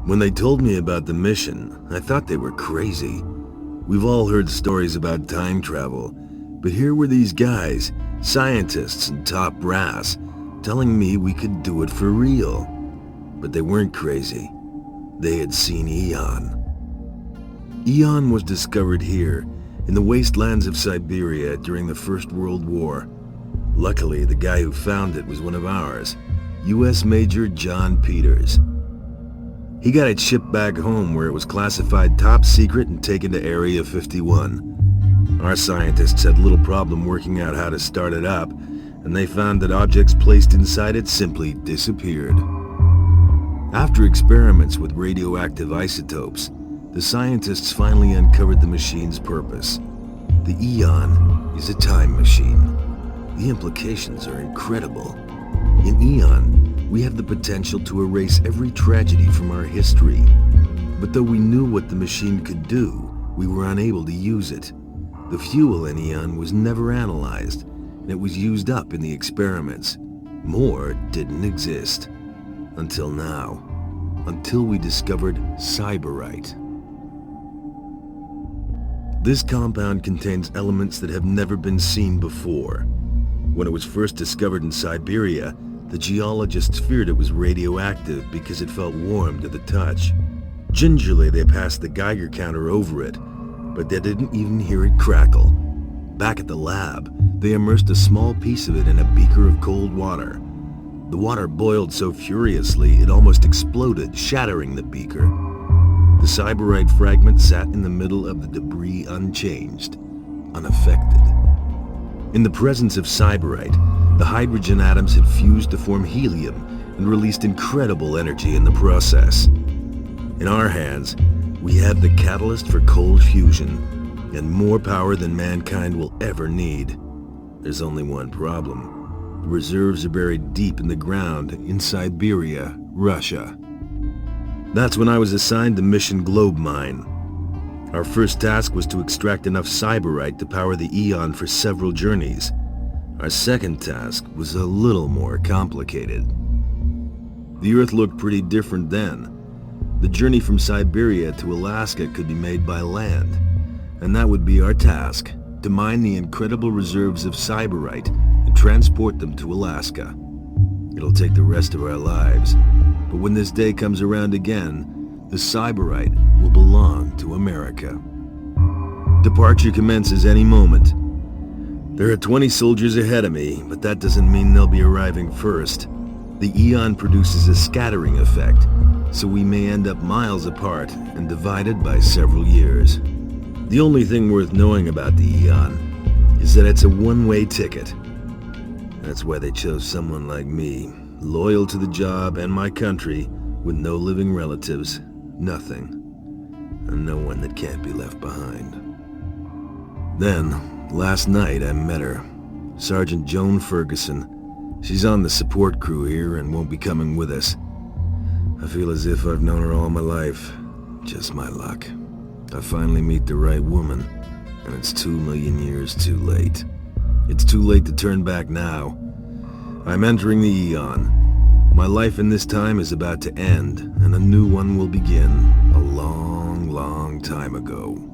When they told me about the mission, I thought they were crazy. We've all heard stories about time travel, but here were these guys, scientists and top brass, telling me we could do it for real. But they weren't crazy. They had seen Eon. Eon was discovered here, in the wastelands of Siberia during the First World War. Luckily, the guy who found it was one of ours, U.S. Major John Peters. He got it shipped back home where it was classified top secret and taken to Area 51. Our scientists had little problem working out how to start it up, and they found that objects placed inside it simply disappeared. After experiments with radioactive isotopes, the scientists finally uncovered the machine's purpose. The Eon is a time machine. The implications are incredible. In Eon, we have the potential to erase every tragedy from our history. But though we knew what the machine could do, we were unable to use it. The fuel in Eon was never analyzed, and it was used up in the experiments. More didn't exist. Until now. Until we discovered Cyberite. This compound contains elements that have never been seen before. When it was first discovered in Siberia, the geologists feared it was radioactive because it felt warm to the touch. Gingerly, they passed the Geiger counter over it, but they didn't even hear it crackle. Back at the lab, they immersed a small piece of it in a beaker of cold water. The water boiled so furiously it almost exploded, shattering the beaker. The Cyberite fragment sat in the middle of the debris unchanged, unaffected. In the presence of Cyberite, the hydrogen atoms had fused to form helium and released incredible energy in the process. In our hands, we have the catalyst for cold fusion and more power than mankind will ever need. There's only one problem. The reserves are buried deep in the ground in Siberia, Russia. That's when I was assigned the Mission Globe Mine. Our first task was to extract enough Cyberite to power the Eon for several journeys. Our second task was a little more complicated. The Earth looked pretty different then. The journey from Siberia to Alaska could be made by land, and that would be our task, to mine the incredible reserves of Cyberite and transport them to Alaska. It'll take the rest of our lives, but when this day comes around again, the Cyberite will belong to America. Departure commences any moment. There are 20 soldiers ahead of me, but that doesn't mean they'll be arriving first. The Eon produces a scattering effect, so we may end up miles apart and divided by several years. The only thing worth knowing about the Eon is that it's a one-way ticket. That's why they chose someone like me, loyal to the job and my country, with no living relatives, nothing, and no one that can't be left behind. Then, last night I met her, Sergeant Joan Ferguson. She's on the support crew here and won't be coming with us. I feel as if I've known her all my life. Just my luck. I finally meet the right woman, and it's 2 million years too late. It's too late to turn back now. I'm entering the Eon. My life in this time is about to end, and a new one will begin a long, long time ago.